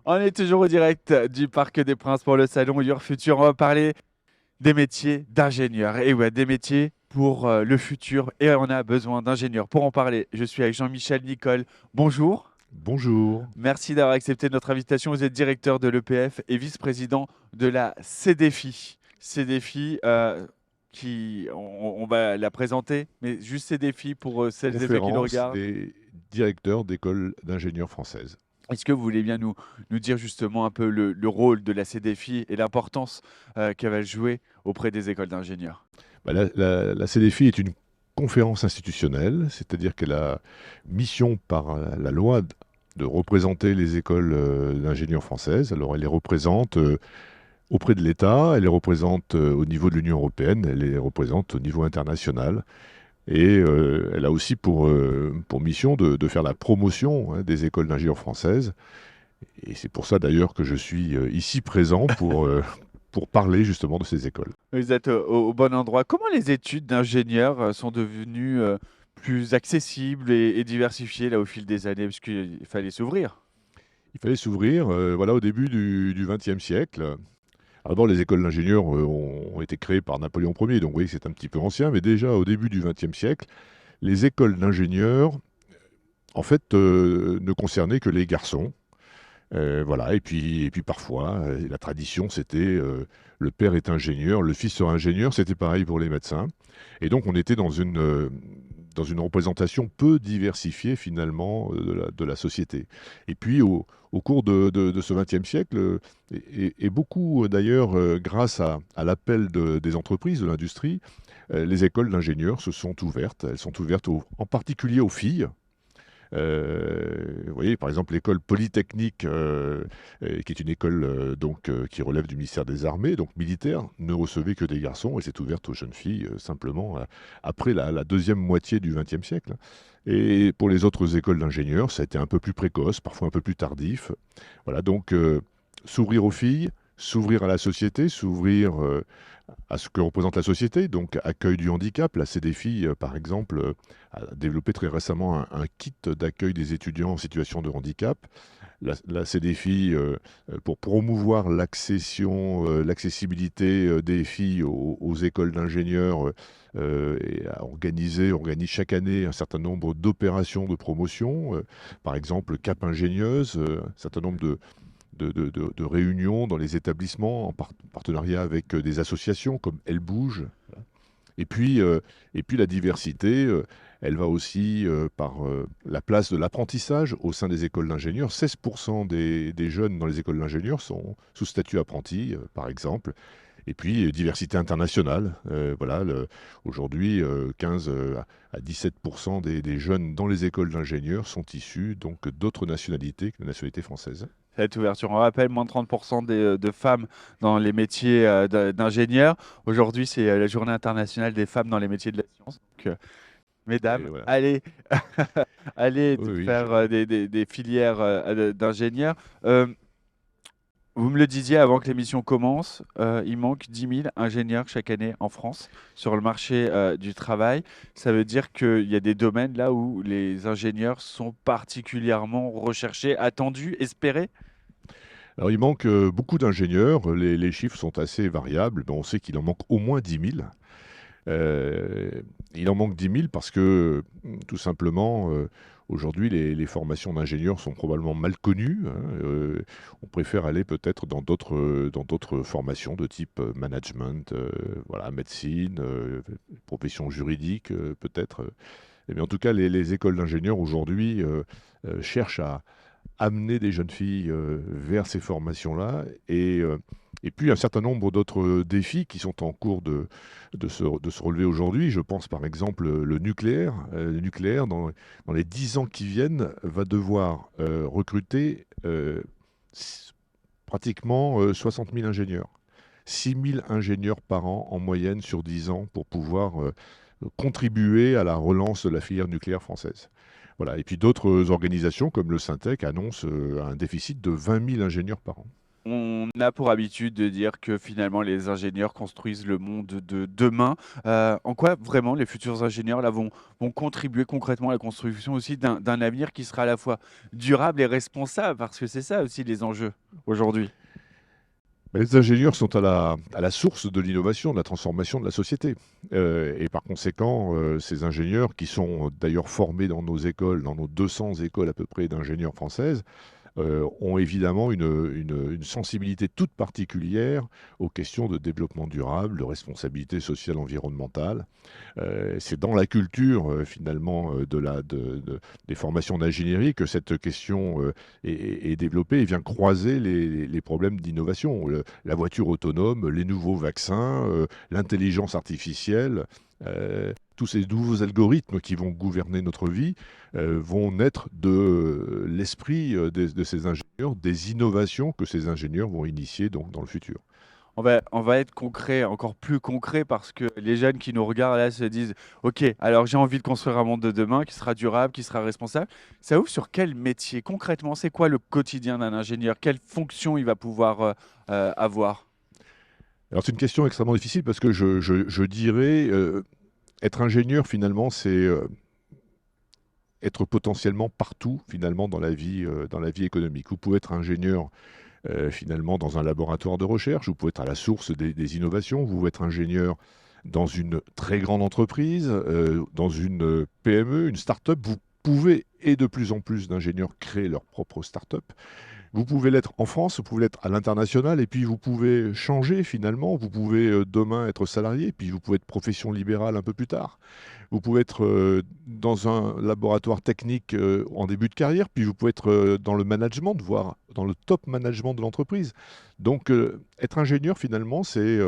On est toujours au direct du Parc des Princes pour le salon Your Future. On va parler des métiers d'ingénieur. Et ouais, des métiers pour le futur. Et on a besoin d'ingénieurs. Pour en parler, je suis avec Jean-Michel Nicole. Bonjour. Bonjour. Merci d'avoir accepté notre invitation. Vous êtes directeur de l'EPF et vice-président de la CDFI. CDFI, on va la présenter, mais juste CDFI pour celles et ceux qui nous Conférence regardent. des directeurs d'écoles d'ingénieurs françaises. Est-ce que vous voulez bien nous dire justement un peu le rôle de la CDFI et l'importance qu'elle va jouer auprès des écoles d'ingénieurs? La CDFI est une conférence institutionnelle, c'est-à-dire qu'elle a mission par la loi de représenter les écoles d'ingénieurs françaises. Alors elle les représente auprès de l'État, elle les représente au niveau de l'Union européenne, elle les représente au niveau international. Et elle a aussi pour mission de faire la promotion des écoles d'ingénieurs françaises. Et c'est pour ça d'ailleurs que je suis ici présent pour parler justement de ces écoles. Vous êtes au bon endroit. Comment les études d'ingénieurs sont devenues plus accessibles et diversifiées là, au fil des années? Parce qu'il fallait s'ouvrir. Il fallait s'ouvrir voilà, au début du XXe siècle. Alors d'abord, les écoles d'ingénieurs ont été créées par Napoléon Ier, donc vous voyez que c'est un petit peu ancien, mais déjà au début du XXe siècle, les écoles d'ingénieurs, en fait, ne concernaient que les garçons. Voilà, et puis parfois, la tradition, c'était le père est ingénieur, le fils sera ingénieur, c'était pareil pour les médecins. Et donc, on était dans une représentation peu diversifiée finalement de la société. Et puis, au cours de ce XXe siècle, et beaucoup d'ailleurs grâce à l'appel des entreprises, de l'industrie, les écoles d'ingénieurs se sont ouvertes. Elles sont ouvertes en particulier aux filles. Vous voyez, par exemple, l'école polytechnique, qui est une école qui relève du ministère des Armées, donc militaire, ne recevait que des garçons et s'est ouverte aux jeunes filles simplement après la deuxième moitié du XXe siècle. Et pour les autres écoles d'ingénieurs, ça a été un peu plus précoce, parfois un peu plus tardif. Voilà, donc s'ouvrir aux filles, s'ouvrir à la société, s'ouvrir à ce que représente la société, donc accueil du handicap. La CDFI, par exemple, a développé très récemment un kit d'accueil des étudiants en situation de handicap. La CDFI, pour promouvoir l'accessibilité des filles aux écoles d'ingénieurs, organise chaque année un certain nombre d'opérations de promotion. Par exemple, Cap Ingénieuse, un certain nombre de réunions dans les établissements en partenariat avec des associations comme Elle Bouge. Voilà. Et puis la diversité, elle va aussi par la place de l'apprentissage au sein des écoles d'ingénieurs. 16% des jeunes dans les écoles d'ingénieurs sont sous statut apprenti, par exemple. Et puis, diversité internationale. Voilà, aujourd'hui, 15 à 17% des jeunes dans les écoles d'ingénieurs sont issus donc d'autres nationalités que la nationalité française. Cette ouverture, on rappelle, moins de 30% de femmes dans les métiers d'ingénieurs. Aujourd'hui, c'est la journée internationale des femmes dans les métiers de la science. Donc, Et mesdames, voilà. allez, allez Oui, oui. faire des filières d'ingénieurs. Euh, Vous me le disiez avant que l'émission commence, il manque 10 000 ingénieurs chaque année en France sur le marché du travail. Ça veut dire qu'il y a des domaines là où les ingénieurs sont particulièrement recherchés, attendus, espérés. Alors, il manque beaucoup d'ingénieurs. Les chiffres sont assez variables. Mais on sait qu'il en manque au moins 10 000. Euh, il en manque 10 000 parce que, tout simplement, aujourd'hui, les formations d'ingénieurs sont probablement mal connues, hein. On préfère aller peut-être dans d'autres formations de type management, voilà, médecine, profession juridique, peut-être. Mais en tout cas, les écoles d'ingénieurs aujourd'hui cherchent à amener des jeunes filles vers ces formations-là. Et puis un certain nombre d'autres défis qui sont en cours de se relever aujourd'hui. Je pense par exemple le nucléaire. Le nucléaire, dans les 10 ans qui viennent, va devoir recruter pratiquement 60 000 ingénieurs. 6 000 ingénieurs par an en moyenne sur 10 ans pour pouvoir contribuer à la relance de la filière nucléaire française. Voilà. Et puis d'autres organisations comme le Syntec annoncent un déficit de 20 000 ingénieurs par an. On a pour habitude de dire que finalement les ingénieurs construisent le monde de demain. En quoi vraiment les futurs ingénieurs là, vont contribuer concrètement à la construction aussi d'un avenir qui sera à la fois durable et responsable, parce que c'est ça aussi les enjeux aujourd'hui. Les ingénieurs sont à la source de l'innovation, de la transformation de la société. Et par conséquent, ces ingénieurs qui sont d'ailleurs formés dans nos écoles, dans nos 200 écoles à peu près d'ingénieurs françaises, ont évidemment une sensibilité toute particulière aux questions de développement durable, de responsabilité sociale environnementale. C'est dans la culture, finalement, des formations d'ingénierie que cette question est développée et vient croiser les problèmes d'innovation. La voiture autonome, les nouveaux vaccins, l'intelligence artificielle, tous ces nouveaux algorithmes qui vont gouverner notre vie vont naître de l'esprit de ces ingénieurs, des innovations que ces ingénieurs vont initier donc, dans le futur. On va être concret, encore plus concret, parce que les jeunes qui nous regardent là se disent, OK, alors j'ai envie de construire un monde de demain qui sera durable, qui sera responsable. Ça ouvre sur quel métier? Concrètement, c'est quoi le quotidien d'un ingénieur? Quelle fonction il va pouvoir avoir? Alors c'est une question extrêmement difficile parce que je dirais, être ingénieur finalement, c'est être potentiellement partout finalement dans la vie économique. Vous pouvez être ingénieur finalement dans un laboratoire de recherche, vous pouvez être à la source des innovations, vous pouvez être ingénieur dans une très grande entreprise, dans une PME, une start-up. Vous pouvez, et de plus en plus d'ingénieurs, créer leur propre start-up. Vous pouvez l'être en France, vous pouvez l'être à l'international, et puis vous pouvez changer finalement. Vous pouvez demain être salarié, puis vous pouvez être profession libérale un peu plus tard. Vous pouvez être dans un laboratoire technique en début de carrière, puis vous pouvez être dans le management, voire dans le top management de l'entreprise. Donc, être ingénieur, finalement, c'est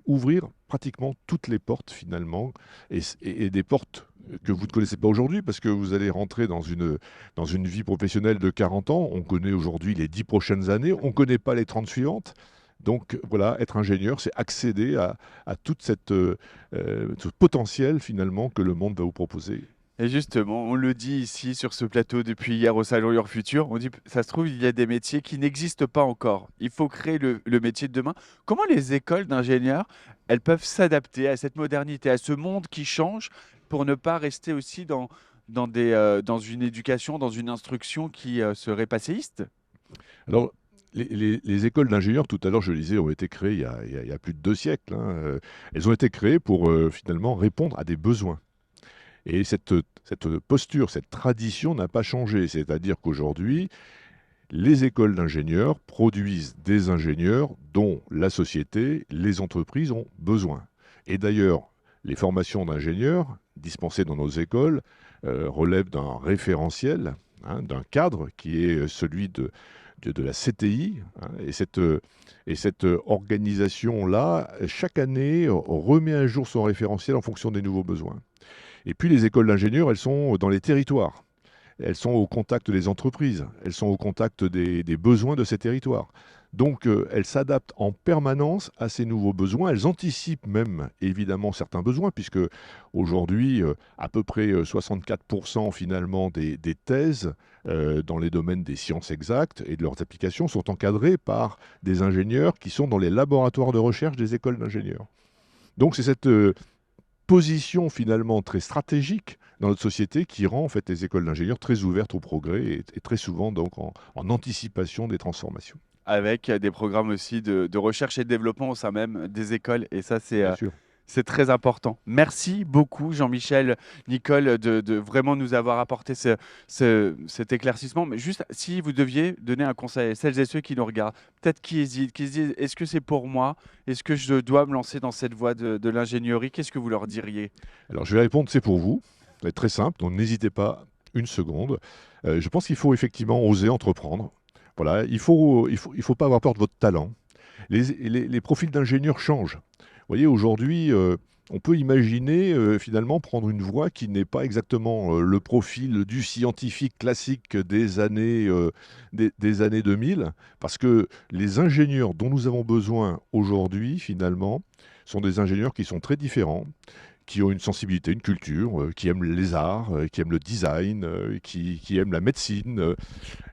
ouvrir pratiquement toutes les portes, finalement, et des portes que vous ne connaissez pas aujourd'hui, parce que vous allez rentrer dans une vie professionnelle de 40 ans. On connaît aujourd'hui les 10 prochaines années, on ne connaît pas les 30 suivantes. Donc voilà, être ingénieur, c'est accéder à toute ce potentiel finalement que le monde va vous proposer. Et justement, on le dit ici sur ce plateau depuis hier au Salon Your Future, on dit, ça se trouve, il y a des métiers qui n'existent pas encore. Il faut créer le métier de demain. Comment les écoles d'ingénieurs, elles peuvent s'adapter à cette modernité, à ce monde qui change, pour ne pas rester aussi dans une éducation, dans une instruction qui serait passéiste? Alors, les écoles d'ingénieurs, tout à l'heure, je le disais, ont été créées il y a plus de 2 siècles, hein. Elles ont été créées pour finalement répondre à des besoins. Et cette posture, cette tradition n'a pas changé. C'est-à-dire qu'aujourd'hui, les écoles d'ingénieurs produisent des ingénieurs dont la société, les entreprises ont besoin. Et d'ailleurs, les formations d'ingénieurs dispensées dans nos écoles relèvent d'un référentiel, hein, d'un cadre qui est celui de la CTI, hein, et cette organisation-là, chaque année, remet à jour son référentiel en fonction des nouveaux besoins. Et puis les écoles d'ingénieurs, elles sont dans les territoires. Elles sont au contact des entreprises, elles sont au contact des besoins de ces territoires. Donc elles s'adaptent en permanence à ces nouveaux besoins, elles anticipent même évidemment certains besoins, puisque aujourd'hui, à peu près 64% finalement des thèses dans les domaines des sciences exactes et de leurs applications sont encadrées par des ingénieurs qui sont dans les laboratoires de recherche des écoles d'ingénieurs. Donc c'est cette position finalement très stratégique dans notre société qui rend en fait les écoles d'ingénieurs très ouvertes au progrès et très souvent donc en anticipation des transformations. Avec des programmes aussi de recherche et de développement au sein même des écoles. Et ça, Bien sûr. c'est très important. Merci beaucoup, Jean-Michel, Nicole, de vraiment nous avoir apporté cet éclaircissement. Mais juste, si vous deviez donner un conseil à celles et ceux qui nous regardent, peut-être qui hésitent, qui se disent, est-ce que c'est pour moi? Est-ce que je dois me lancer dans cette voie de l'ingénierie? Qu'est-ce que vous leur diriez? Alors je vais répondre, c'est pour vous. Ça va être très simple, donc n'hésitez pas une seconde. Je pense qu'il faut effectivement oser entreprendre. Voilà, il faut pas avoir peur de votre talent. Les profils d'ingénieurs changent. Vous voyez, aujourd'hui, on peut imaginer finalement prendre une voie qui n'est pas exactement le profil du scientifique classique des années 2000, parce que les ingénieurs dont nous avons besoin aujourd'hui, finalement, sont des ingénieurs qui sont très différents, qui ont une sensibilité, une culture, qui aiment les arts, qui aiment le design, qui aiment la médecine.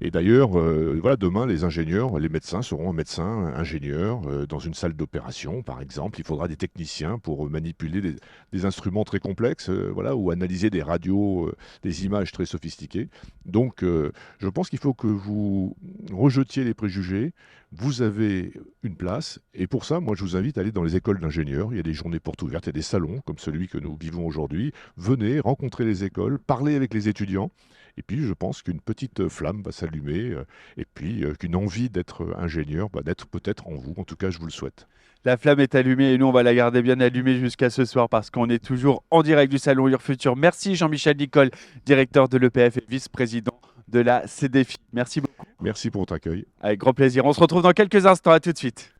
Et d'ailleurs, voilà, demain, les ingénieurs, les médecins seront médecins, ingénieurs dans une salle d'opération, par exemple. Il faudra des techniciens pour manipuler des instruments très complexes, voilà, ou analyser des radios, des images très sophistiquées. Donc, je pense qu'il faut que vous rejetiez les préjugés. Vous avez une place, et pour ça, moi, je vous invite à aller dans les écoles d'ingénieurs. Il y a des journées portes ouvertes, il y a des salons comme celui que nous vivons aujourd'hui. Venez rencontrer les écoles, parler avec les étudiants. Et puis, je pense qu'une petite flamme va s'allumer, et puis qu'une envie d'être ingénieur va naître peut-être en vous. En tout cas, je vous le souhaite. La flamme est allumée et nous, on va la garder bien allumée jusqu'à ce soir parce qu'on est toujours en direct du Salon Urfutur. Merci Jean-Michel Nicole, directeur de l'EPF et vice-président de la CDFI. Merci beaucoup. Merci pour votre accueil. Avec grand plaisir. On se retrouve dans quelques instants. À tout de suite.